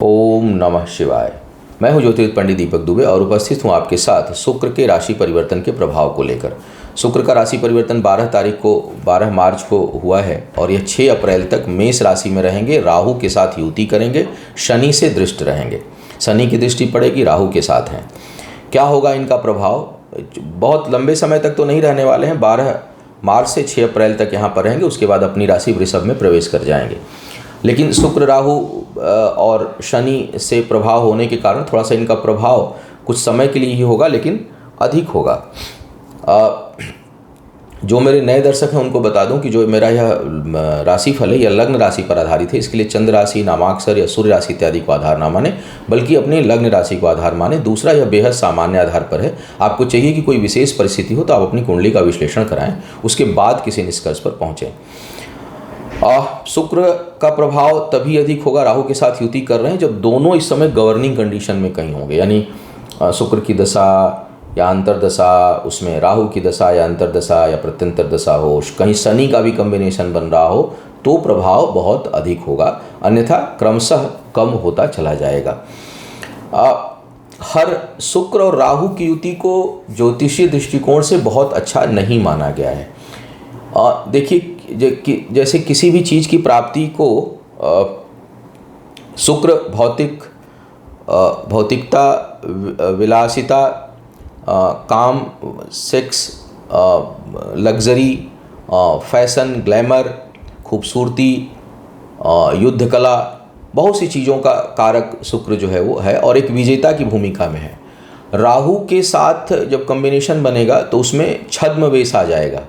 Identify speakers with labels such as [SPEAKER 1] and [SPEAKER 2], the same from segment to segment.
[SPEAKER 1] ओम नमः शिवाय। मैं हूं ज्योतिर्विद पंडित दीपक दुबे और उपस्थित हूं आपके साथ शुक्र के राशि परिवर्तन के प्रभाव को लेकर। शुक्र का राशि परिवर्तन 12 मार्च को हुआ है और यह 6 अप्रैल तक मेष राशि में रहेंगे। राहु के साथ युति करेंगे, शनि से दृष्ट रहेंगे। शनि की दृष्टि पड़ेगी, राहु के साथ हैं। क्या होगा इनका प्रभाव? बहुत लंबे समय तक तो नहीं रहने वाले हैं। 12 मार्च से 6 अप्रैल तक यहाँ पर रहेंगे, उसके बाद अपनी राशि वृषभ में प्रवेश कर जाएंगे। लेकिन शुक्र, राहु और शनि से प्रभाव होने के कारण थोड़ा सा इनका प्रभाव कुछ समय के लिए ही होगा, लेकिन अधिक होगा। जो मेरे नए दर्शक हैं उनको बता दूं कि जो मेरा यह राशिफल है यह लग्न राशि पर आधारित है। इसके लिए चंद्र राशि, नामाक्षर या सूर्य राशि इत्यादि को आधार ना माने, बल्कि अपने लग्न राशि को आधार माने। दूसरा, यह बेहद सामान्य आधार पर है। आपको चाहिए कि कोई विशेष परिस्थिति हो तो आप अपनी कुंडली का विश्लेषण कराएं, उसके बाद किसी निष्कर्ष पर पहुँचें। शुक्र का प्रभाव तभी अधिक होगा, राहु के साथ युति कर रहे हैं, जब दोनों इस समय गवर्निंग कंडीशन में कहीं होंगे। यानी शुक्र की दशा या अंतर्दशा, उसमें राहु की दशा या अंतर्दशा या प्रत्यंतर दशा हो, कहीं शनि का भी कॉम्बिनेशन बन रहा हो, तो प्रभाव बहुत अधिक होगा। अन्यथा क्रमशः कम होता चला जाएगा। हर शुक्र और राहु की युति को ज्योतिषीय दृष्टिकोण से बहुत अच्छा नहीं माना गया है। देखिए, जैसे किसी भी चीज़ की प्राप्ति को शुक्र भौतिकता, विलासिता, काम, सेक्स, लग्जरी, फैशन, ग्लैमर, खूबसूरती, युद्ध कला, बहुत सी चीज़ों का कारक शुक्र जो है वो है और एक विजेता की भूमिका में है। राहु के साथ जब कॉम्बिनेशन बनेगा तो उसमें छद्मवेश आ जाएगा,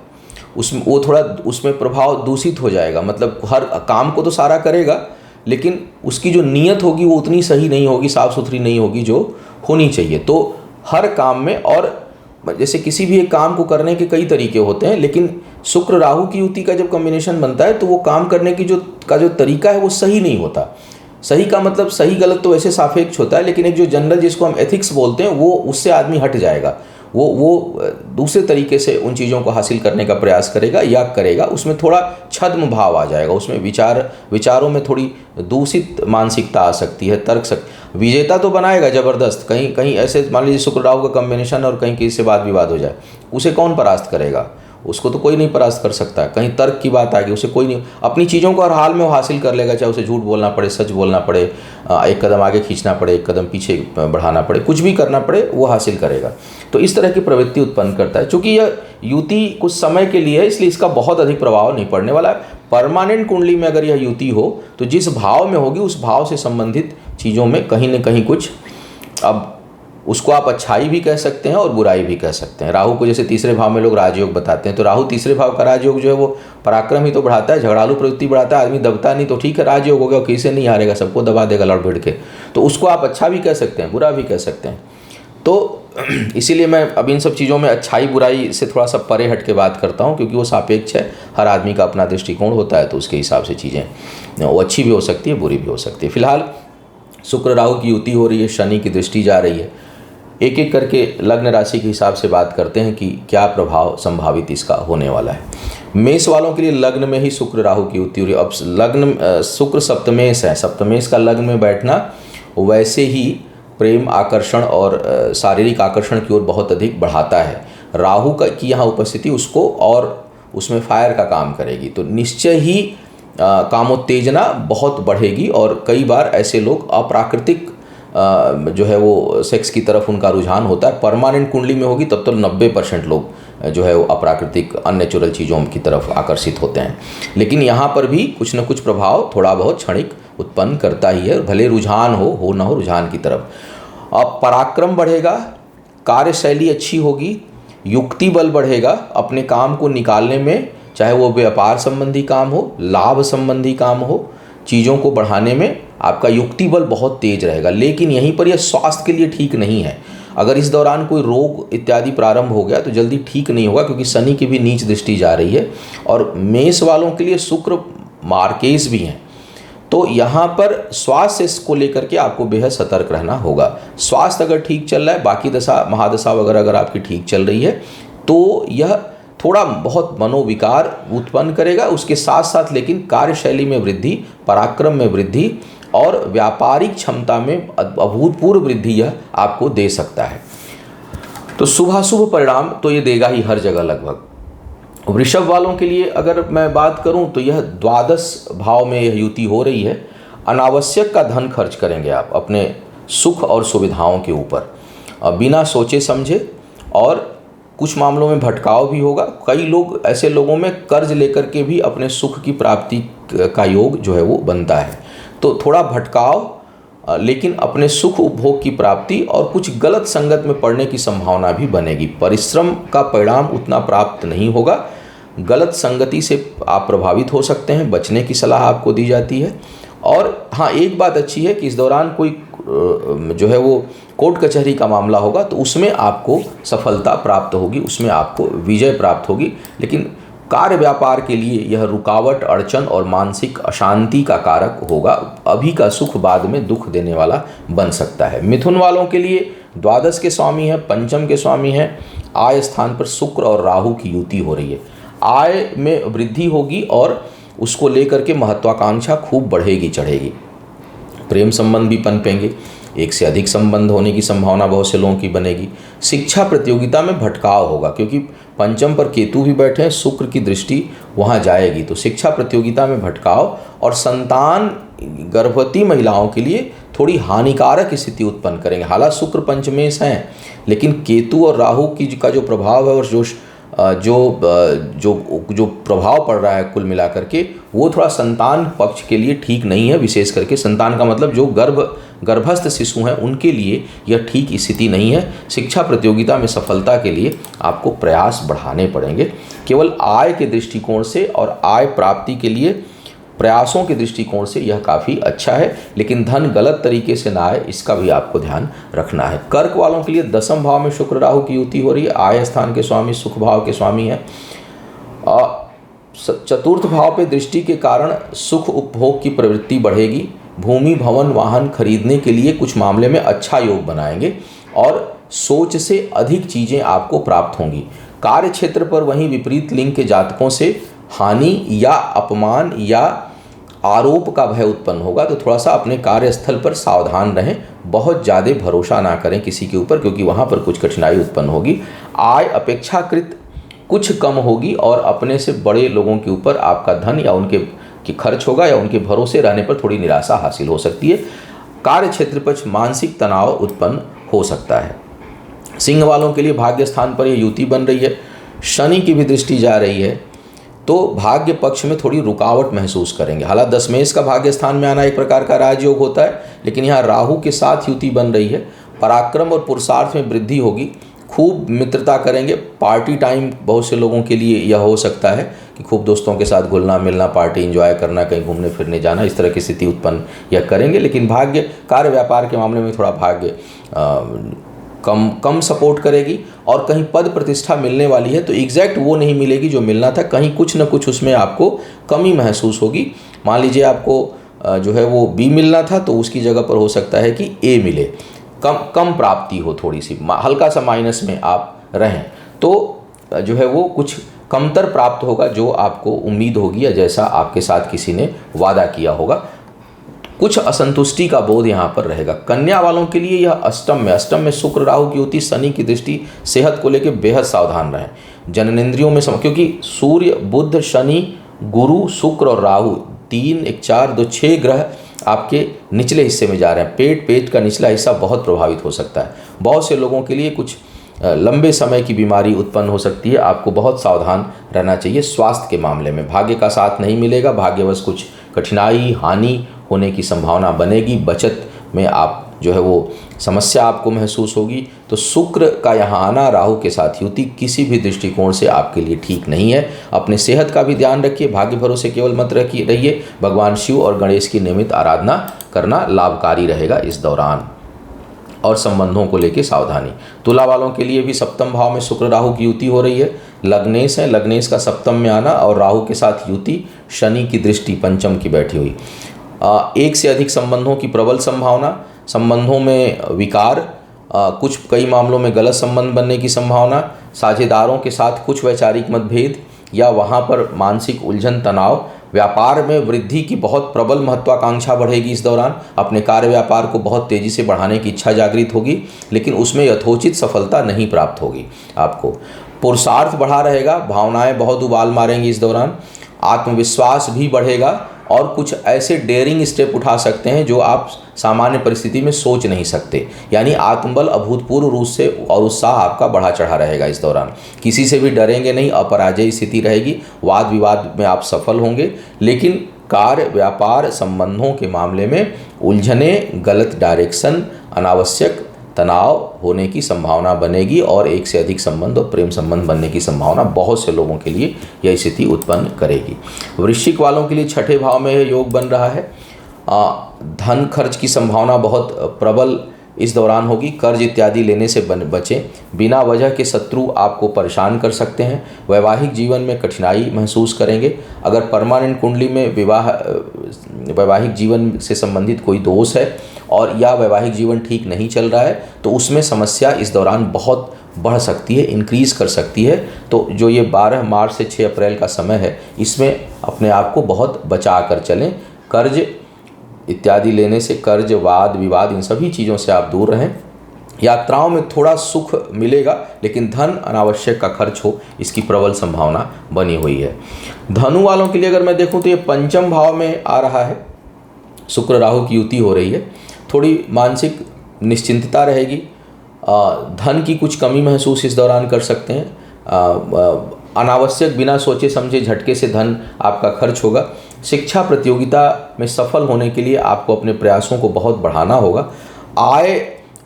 [SPEAKER 1] उसमें प्रभाव दूषित हो जाएगा। मतलब हर काम को तो सारा करेगा, लेकिन उसकी जो नीयत होगी वो उतनी सही नहीं होगी, साफ़ सुथरी नहीं होगी जो होनी चाहिए। तो हर काम में, और जैसे किसी भी एक काम को करने के कई तरीके होते हैं, लेकिन शुक्र राहु की युति का जब कॉम्बिनेशन बनता है तो वो काम करने की जो तरीका है वो सही नहीं होता। सही का मतलब, सही गलत तो वैसे सापेक्ष होता है, लेकिन एक जो जनरल जिसको हम एथिक्स बोलते हैं, वो उससे आदमी हट जाएगा। वो दूसरे तरीके से उन चीज़ों को हासिल करने का प्रयास करेगा या करेगा। उसमें थोड़ा छद्म भाव आ जाएगा, उसमें विचारों में थोड़ी दूषित मानसिकता आ सकती है। विजेता तो बनाएगा ज़बरदस्त। कहीं ऐसे मान लीजिए शुक्र राहु का कॉम्बिनेशन और कहीं किसी से वाद विवाद हो जाए, उसे कौन परास्त करेगा? उसको तो कोई नहीं परास्त कर सकता। कहीं तर्क की बात आ गई, उसे कोई नहीं, अपनी चीज़ों को हर हाल में वो हासिल कर लेगा, चाहे उसे झूठ बोलना पड़े, सच बोलना पड़े, एक कदम आगे खींचना पड़े, एक कदम पीछे बढ़ाना पड़े, कुछ भी करना पड़े, वो हासिल करेगा। तो इस तरह की प्रवृत्ति उत्पन्न करता है। चूँकि यह युति कुछ समय के लिए है, इसलिए इसका बहुत अधिक प्रभाव नहीं पड़ने वाला है। परमानेंट कुंडली में अगर यह युति हो तो जिस भाव में होगी उस भाव से संबंधित चीज़ों में कहीं न कहीं कुछ, अब उसको आप अच्छाई भी कह सकते हैं और बुराई भी कह सकते हैं। राहु को जैसे तीसरे भाव में लोग राजयोग बताते हैं, तो राहु तीसरे भाव का राजयोग जो है वो पराक्रम ही तो बढ़ाता है, झगड़ालू प्रवृत्ति बढ़ाता है, आदमी दबता नहीं। तो ठीक है, राजयोग हो गया, किसी नहीं हारेगा, सबको दबा देगा लड़ भिड़ के। तो उसको आप अच्छा भी कह सकते हैं, बुरा भी कह सकते हैं। तो इसीलिए मैं अब इन सब चीज़ों में अच्छाई बुराई से थोड़ा सा परे हट के बात करता हूँ, क्योंकि वो सापेक्ष है। हर आदमी का अपना दृष्टिकोण होता है, तो उसके हिसाब से चीज़ें वो अच्छी भी हो सकती है, बुरी भी हो सकती है। फिलहाल शुक्र राहु की युति हो रही है, शनि की दृष्टि जा रही है। एक एक करके लग्न राशि के हिसाब से बात करते हैं कि क्या प्रभाव संभावित इसका होने वाला है। मेष वालों के लिए लग्न में ही शुक्र राहु की युति हो रही है। अब लग्न, शुक्र सप्तमेश है, सप्तमेश का लग्न में बैठना वैसे ही प्रेम, आकर्षण और शारीरिक आकर्षण की ओर बहुत अधिक बढ़ाता है। राहु की यहाँ उपस्थिति उसको और उसमें फायर का काम करेगी, तो निश्चय ही कामोत्तेजना बहुत बढ़ेगी और कई बार ऐसे लोग अप्राकृतिक जो है वो सेक्स की तरफ उनका रुझान होता है। परमानेंट कुंडली में होगी तब तो 90% लोग जो है वो अप्राकृतिक अननेचुरल चीज़ों की तरफ आकर्षित होते हैं। लेकिन यहाँ पर भी कुछ न कुछ प्रभाव थोड़ा बहुत क्षणिक उत्पन्न करता ही है, भले रुझान हो ना हो रुझान की तरफ। अब पराक्रम बढ़ेगा, कार्यशैली अच्छी होगी, युक्ति बल बढ़ेगा अपने काम को निकालने में, चाहे वो व्यापार संबंधी काम हो, लाभ संबंधी काम हो, चीज़ों को बढ़ाने में आपका युक्ति बल बहुत तेज रहेगा। लेकिन यहीं पर यह स्वास्थ्य के लिए ठीक नहीं है। अगर इस दौरान कोई रोग इत्यादि प्रारंभ हो गया तो जल्दी ठीक नहीं होगा, क्योंकि शनि की भी नीच दृष्टि जा रही है और मेष वालों के लिए शुक्र मार्केस भी हैं। तो यहाँ पर स्वास्थ्य को लेकर के आपको बेहद सतर्क रहना होगा। स्वास्थ्य अगर ठीक चल रहा है, बाकी दशा महादशा वगैरह अगर आपकी ठीक चल रही है, तो यह थोड़ा बहुत मनोविकार उत्पन्न करेगा। उसके साथ साथ लेकिन कार्यशैली में वृद्धि, पराक्रम में वृद्धि और व्यापारिक क्षमता में अभूतपूर्व वृद्धि यह आपको दे सकता है। तो शुभाशुभ परिणाम तो ये देगा ही हर जगह लगभग। वृषभ वालों के लिए अगर मैं बात करूं तो यह द्वादश भाव में यह युति हो रही है। अनावश्यक का धन खर्च करेंगे आप अपने सुख और सुविधाओं के ऊपर बिना सोचे समझे, और कुछ मामलों में भटकाव भी होगा। कई लोग ऐसे लोगों में कर्ज लेकर के भी अपने सुख की प्राप्ति का योग जो है वो बनता है। तो थोड़ा भटकाव, लेकिन अपने सुख उपभोग की प्राप्ति और कुछ गलत संगत में पड़ने की संभावना भी बनेगी। परिश्रम का परिणाम उतना प्राप्त नहीं होगा। गलत संगति से आप प्रभावित हो सकते हैं, बचने की सलाह आपको दी जाती है। और हाँ, एक बात अच्छी है कि इस दौरान कोई जो है वो कोर्ट कचहरी का मामला होगा तो उसमें आपको सफलता प्राप्त होगी, उसमें आपको विजय प्राप्त होगी। लेकिन कार्य व्यापार के लिए यह रुकावट, अड़चन और मानसिक अशांति का कारक होगा। अभी का सुख बाद में दुख देने वाला बन सकता है। मिथुन वालों के लिए द्वादश के स्वामी है, पंचम के स्वामी है। आय स्थान पर शुक्र और राहु की युति हो रही है। आय में वृद्धि होगी और उसको लेकर के महत्वाकांक्षा खूब बढ़ेगी चढ़ेगी। प्रेम संबंध भी पनपेंगे, एक से अधिक संबंध होने की संभावना बहुत से लोगों की बनेगी। शिक्षा प्रतियोगिता में भटकाव होगा क्योंकि पंचम पर केतु भी बैठे हैं, शुक्र की दृष्टि वहाँ जाएगी, तो शिक्षा प्रतियोगिता में भटकाव और संतान गर्भवती महिलाओं के लिए थोड़ी हानिकारक स्थिति उत्पन्न करेंगे। हालांकि शुक्र पंचमेश हैं, लेकिन केतु और राहु की का जो प्रभाव है और जो प्रभाव पड़ रहा है कुल मिलाकर के, वो थोड़ा संतान पक्ष के लिए ठीक नहीं है। विशेष करके संतान का मतलब जो गर्भस्थ शिशु हैं उनके लिए यह ठीक स्थिति नहीं है। शिक्षा प्रतियोगिता में सफलता के लिए आपको प्रयास बढ़ाने पड़ेंगे। केवल आय के दृष्टिकोण से और आय प्राप्ति के लिए प्रयासों के दृष्टिकोण से यह काफ़ी अच्छा है, लेकिन धन गलत तरीके से ना आए इसका भी आपको ध्यान रखना है। कर्क वालों के लिए दसम भाव में शुक्र राहु की युति हो रही है। आय स्थान के स्वामी सुख भाव के स्वामी है। चतुर्थ भाव पे दृष्टि के कारण सुख उपभोग की प्रवृत्ति बढ़ेगी। भूमि भवन वाहन खरीदने के लिए कुछ मामले में अच्छा योग बनाएंगे और सोच से अधिक चीज़ें आपको प्राप्त होंगी। कार्य क्षेत्र पर वहीं विपरीत लिंग के जातकों से हानि या अपमान या आरोप का भय उत्पन्न होगा, तो थोड़ा सा अपने कार्यस्थल पर सावधान रहें। बहुत ज़्यादा भरोसा ना करें किसी के ऊपर, क्योंकि वहाँ पर कुछ कठिनाई उत्पन्न होगी। आय अपेक्षाकृत कुछ कम होगी और अपने से बड़े लोगों के ऊपर आपका धन या उनके की खर्च होगा या उनके भरोसे रहने पर थोड़ी निराशा हासिल हो सकती है। कार्य क्षेत्र पर मानसिक तनाव उत्पन्न हो सकता है। सिंह वालों के लिए भाग्य स्थान पर यह युति बन रही है। शनि की भी दृष्टि जा रही है, तो भाग्य पक्ष में थोड़ी रुकावट महसूस करेंगे। हालांकि दशमेश का भाग्य स्थान में आना एक प्रकार का राजयोग होता है, लेकिन यहाँ राहु के साथ युति बन रही है। पराक्रम और पुरुषार्थ में वृद्धि होगी। खूब मित्रता करेंगे। पार्टी टाइम बहुत से लोगों के लिए यह हो सकता है कि खूब दोस्तों के साथ घुलना मिलना, पार्टी एंजॉय करना, कहीं घूमने फिरने जाना, इस तरह की स्थिति उत्पन्न यह करेंगे। लेकिन भाग्य कार्य व्यापार के मामले में थोड़ा भाग्य कम सपोर्ट करेगी। और कहीं पद प्रतिष्ठा मिलने वाली है तो एग्जैक्ट वो नहीं मिलेगी जो मिलना था, कहीं कुछ न कुछ उसमें आपको कमी महसूस होगी। मान लीजिए आपको जो है वो बी मिलना था तो उसकी जगह पर हो सकता है कि ए मिले। कम प्राप्ति हो, थोड़ी सी हल्का सा माइनस में आप रहें तो जो है वो कुछ कमतर प्राप्त होगा जो आपको उम्मीद होगी या जैसा आपके साथ किसी ने वादा किया होगा। कुछ असंतुष्टि का बोध यहाँ पर रहेगा। कन्या वालों के लिए यह अष्टम में शुक्र राहु की युति, शनि की दृष्टि, सेहत को लेकर बेहद सावधान रहें। जननेंद्रियों में क्योंकि सूर्य बुध शनि गुरु शुक्र और राहु 3 1 4 2 6 ग्रह आपके निचले हिस्से में जा रहे हैं। पेट का निचला हिस्सा बहुत प्रभावित हो सकता है। बहुत से लोगों के लिए कुछ लंबे समय की बीमारी उत्पन्न हो सकती है। आपको बहुत सावधान रहना चाहिए स्वास्थ्य के मामले में। भाग्य का साथ नहीं मिलेगा, भाग्यवश कुछ कठिनाई हानि होने की संभावना बनेगी। बचत में आप जो है वो समस्या आपको महसूस होगी। तो शुक्र का यहाँ आना राहु के साथ युति किसी भी दृष्टिकोण से आपके लिए ठीक नहीं है। अपने सेहत का भी ध्यान रखिए। भाग्य भरोसे केवल मत रहिए। भगवान शिव और गणेश की नियमित आराधना करना लाभकारी रहेगा इस दौरान। और संबंधों को लेकर सावधानी। तुला वालों के लिए भी सप्तम भाव में शुक्र राहु की युति हो रही है। लग्नेश है, लग्नेश का सप्तम में आना और राहु के साथ युति, शनि की दृष्टि पंचम की बैठी हुई। एक से अधिक संबंधों की प्रबल संभावना। संबंधों में विकार, कई मामलों में गलत संबंध बनने की संभावना। साझेदारों के साथ कुछ वैचारिक मतभेद या वहाँ पर मानसिक उलझन तनाव। व्यापार में वृद्धि की बहुत प्रबल महत्वाकांक्षा बढ़ेगी इस दौरान। अपने कार्य व्यापार को बहुत तेज़ी से बढ़ाने की इच्छा जागृत होगी, लेकिन उसमें यथोचित सफलता नहीं प्राप्त होगी आपको। पुरुषार्थ बढ़ा रहेगा, भावनाएं बहुत उबाल मारेंगी इस दौरान। आत्मविश्वास भी बढ़ेगा और कुछ ऐसे डेयरिंग स्टेप उठा सकते हैं जो आप सामान्य परिस्थिति में सोच नहीं सकते। यानी आत्मबल अभूतपूर्व रूप से और उत्साह आपका बढ़ा चढ़ा रहेगा इस दौरान। किसी से भी डरेंगे नहीं, अपराजय स्थिति रहेगी। वाद विवाद में आप सफल होंगे, लेकिन कार्य व्यापार संबंधों के मामले में उलझने, गलत डायरेक्शन, अनावश्यक तनाव होने की संभावना बनेगी और एक से अधिक संबंध और प्रेम संबंध बनने की संभावना बहुत से लोगों के लिए यह स्थिति उत्पन्न करेगी। वृश्चिक वालों के लिए छठे भाव में यह योग बन रहा है। धन खर्च की संभावना बहुत प्रबल इस दौरान होगी। कर्ज इत्यादि लेने से बचें। बिना वजह के शत्रु आपको परेशान कर सकते हैं। वैवाहिक जीवन में कठिनाई महसूस करेंगे। अगर परमानेंट कुंडली में वैवाहिक जीवन से संबंधित कोई दोष है और या वैवाहिक जीवन ठीक नहीं चल रहा है तो उसमें समस्या इस दौरान बहुत बढ़ सकती है, इंक्रीज़ कर सकती है। तो जो ये 12 मार्च से 6 अप्रैल का समय है, इसमें अपने आप को बहुत बचा कर चलें। कर्ज इत्यादि लेने से, कर्ज, वाद विवाद, इन सभी चीज़ों से आप दूर रहें। यात्राओं में थोड़ा सुख मिलेगा, लेकिन धन अनावश्यक का खर्च हो, इसकी प्रबल संभावना बनी हुई है। धनु वालों के लिए अगर मैं देखूं तो ये पंचम भाव में आ रहा है। शुक्र राहु की युति हो रही है। थोड़ी मानसिक निश्चिंतता रहेगी। धन की कुछ कमी महसूस इस दौरान कर सकते हैं। अनावश्यक बिना सोचे समझे झटके से धन आपका खर्च होगा। शिक्षा प्रतियोगिता में सफल होने के लिए आपको अपने प्रयासों को बहुत बढ़ाना होगा। आय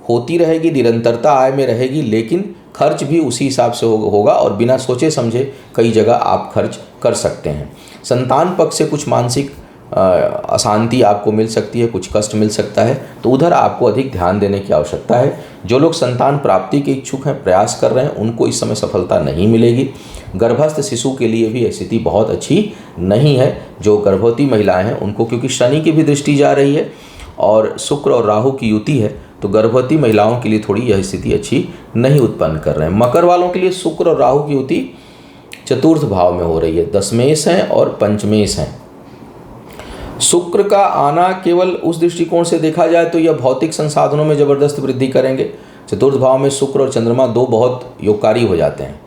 [SPEAKER 1] होती रहेगी, निरंतरता आय में रहेगी, लेकिन खर्च भी उसी हिसाब से होगा और बिना सोचे समझे कई जगह आप खर्च कर सकते हैं। संतान पक्ष से कुछ मानसिक अशांति आपको मिल सकती है, कुछ कष्ट मिल सकता है, तो उधर आपको अधिक ध्यान देने की आवश्यकता है। जो लोग संतान प्राप्ति के इच्छुक हैं, प्रयास कर रहे हैं, उनको इस समय सफलता नहीं मिलेगी। गर्भस्थ शिशु के लिए भी स्थिति बहुत अच्छी नहीं है। जो गर्भवती महिलाएं हैं उनको, क्योंकि शनि की भी दृष्टि जा रही है और शुक्र और राहु की युति है, तो गर्भवती महिलाओं के लिए थोड़ी यह स्थिति अच्छी नहीं उत्पन्न कर रहे हैं। मकर वालों के लिए शुक्र और राहु की युति चतुर्थ भाव में हो रही है। दशमेश हैं और पंचमेश हैं। शुक्र का आना केवल उस दृष्टिकोण से देखा जाए तो यह भौतिक संसाधनों में जबरदस्त वृद्धि करेंगे। चतुर्थ भाव में शुक्र और चंद्रमा दो बहुत योगकारी हो जाते हैं,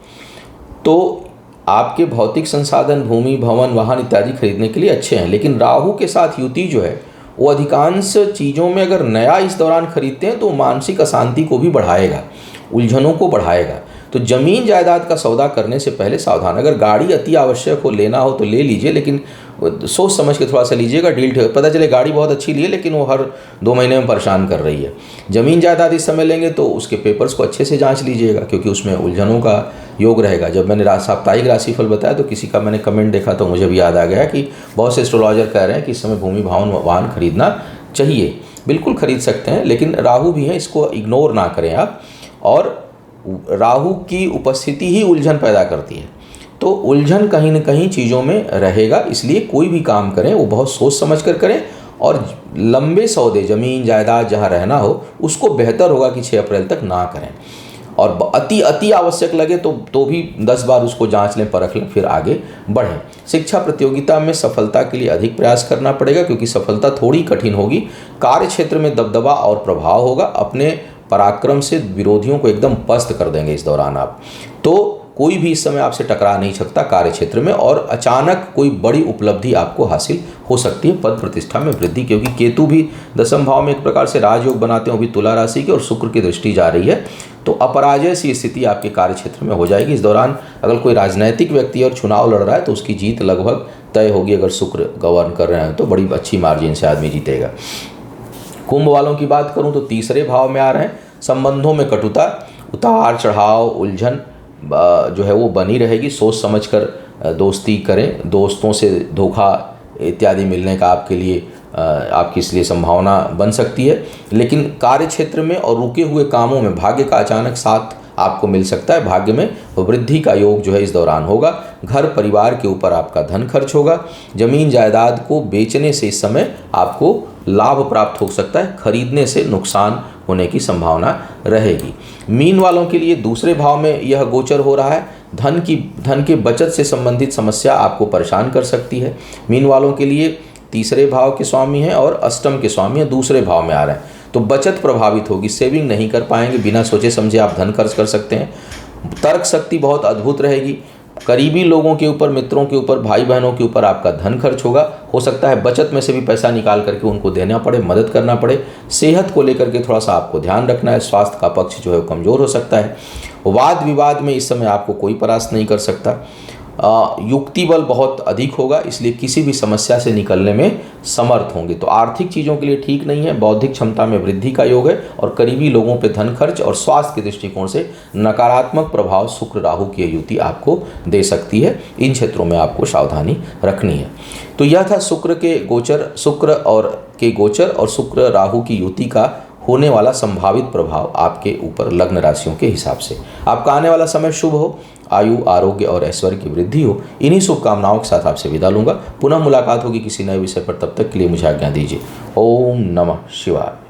[SPEAKER 1] तो आपके भौतिक संसाधन, भूमि, भवन, वाहन इत्यादि खरीदने के लिए अच्छे हैं। लेकिन राहु के साथ युति जो है वो अधिकांश चीज़ों में अगर नया इस दौरान खरीदते हैं तो मानसिक अशांति को भी बढ़ाएगा, उलझनों को बढ़ाएगा। तो ज़मीन जायदाद का सौदा करने से पहले सावधान। अगर गाड़ी अति आवश्यक हो, लेना हो तो ले लीजिए, लेकिन सोच समझ के थोड़ा सा लीजिएगा। डील पता चले गाड़ी बहुत अच्छी ली है लेकिन वो हर 2 महीने में परेशान कर रही है। ज़मीन जायदाद इस समय लेंगे तो उसके पेपर्स को अच्छे से जांच लीजिएगा, क्योंकि उसमें उलझनों का योग रहेगा। जब मैंने साप्ताहिक राशिफल बताया तो किसी का मैंने कमेंट देखा तो मुझे भी याद आ गया कि बहुत से एस्ट्रोलॉजर कह रहे हैं कि इस समय भूमि, भवन, वाहन खरीदना चाहिए। बिल्कुल खरीद सकते हैं, लेकिन राहु भी है, इसको इग्नोर ना करें आप। और राहु की उपस्थिति ही उलझन पैदा करती है, तो उलझन कहीं न कहीं चीज़ों में रहेगा। इसलिए कोई भी काम करें वो बहुत सोच समझ कर करें और लंबे सौदे, ज़मीन जायदाद जहाँ रहना हो उसको बेहतर होगा कि 6 अप्रैल तक ना करें। और अति आवश्यक लगे तो भी 10 बार उसको जांच लें, परख लें, फिर आगे बढ़ें। शिक्षा प्रतियोगिता में सफलता के लिए अधिक प्रयास करना पड़ेगा, क्योंकि सफलता थोड़ी कठिन होगी। कार्य क्षेत्र में दबदबा और प्रभाव होगा। अपने पराक्रम से विरोधियों को एकदम पस्त कर देंगे इस दौरान आप। तो कोई भी इस समय आपसे टकरा नहीं सकता कार्य क्षेत्र में, और अचानक कोई बड़ी उपलब्धि आपको हासिल हो सकती है। पद प्रतिष्ठा में वृद्धि, क्योंकि केतु भी दशम भाव में एक प्रकार से राजयोग बनाते हैं, वो भी तुला राशि की, और शुक्र की दृष्टि जा रही है, तो अपराजय सी स्थिति आपके कार्य क्षेत्र में हो जाएगी इस दौरान। अगर कोई राजनैतिक व्यक्ति और चुनाव लड़ रहा है तो उसकी जीत लगभग तय होगी। अगर शुक्र गवर्न कर रहे हैं तो बड़ी अच्छी मार्जिन से आदमी जीतेगा। कुंभ वालों की बात करूं तो तीसरे भाव में आ रहे हैं। संबंधों में कटुता, उतार चढ़ाव, उलझन जो है वो बनी रहेगी। सोच समझकर दोस्ती करें। दोस्तों से धोखा इत्यादि मिलने का आपकी इसलिए संभावना बन सकती है। लेकिन कार्य क्षेत्र में और रुके हुए कामों में भाग्य का अचानक साथ आपको मिल सकता है। भाग्य में वृद्धि का योग जो है इस दौरान होगा। घर परिवार के ऊपर आपका धन खर्च होगा। जमीन जायदाद को बेचने से इस समय आपको लाभ प्राप्त हो सकता है। खरीदने से नुकसान होने की संभावना रहेगी। मीन वालों के लिए दूसरे भाव में यह गोचर हो रहा है। धन के बचत से संबंधित समस्या आपको परेशान कर सकती है। मीन वालों के लिए तीसरे भाव के स्वामी हैं और अष्टम के स्वामी हैं, दूसरे भाव में आ रहे हैं, तो बचत प्रभावित होगी, सेविंग नहीं कर पाएंगे, बिना सोचे समझे आप धन खर्च कर सकते हैं। तर्क शक्ति बहुत अद्भुत रहेगी। करीबी लोगों के ऊपर, मित्रों के ऊपर, भाई बहनों के ऊपर आपका धन खर्च होगा। हो सकता है बचत में से भी पैसा निकाल करके उनको देना पड़े, मदद करना पड़े। सेहत को लेकर के थोड़ा सा आपको ध्यान रखना है, स्वास्थ्य का पक्ष जो है वो कमज़ोर हो सकता है। वाद विवाद में इस समय आपको कोई परास्त नहीं कर सकता। युक्ति बल बहुत अधिक होगा, इसलिए किसी भी समस्या से निकलने में समर्थ होंगे। तो आर्थिक चीज़ों के लिए ठीक नहीं है। बौद्धिक क्षमता में वृद्धि का योग है और करीबी लोगों पे धन खर्च और स्वास्थ्य के दृष्टिकोण से नकारात्मक प्रभाव शुक्र राहु की युति आपको दे सकती है। इन क्षेत्रों में आपको सावधानी रखनी है। तो यह था शुक्र के गोचर और शुक्र राहु की युति का होने वाला संभावित प्रभाव आपके ऊपर लग्न राशियों के हिसाब से। आपका आने वाला समय शुभ हो, आयु, आरोग्य और ऐश्वर्य की वृद्धि हो। इन्हीं शुभकामनाओं के साथ आपसे विदा लूंगा। पुनः मुलाकात होगी किसी नए विषय पर, तब तक के लिए मुझे आज्ञा दीजिए। ओम नमः शिवाय।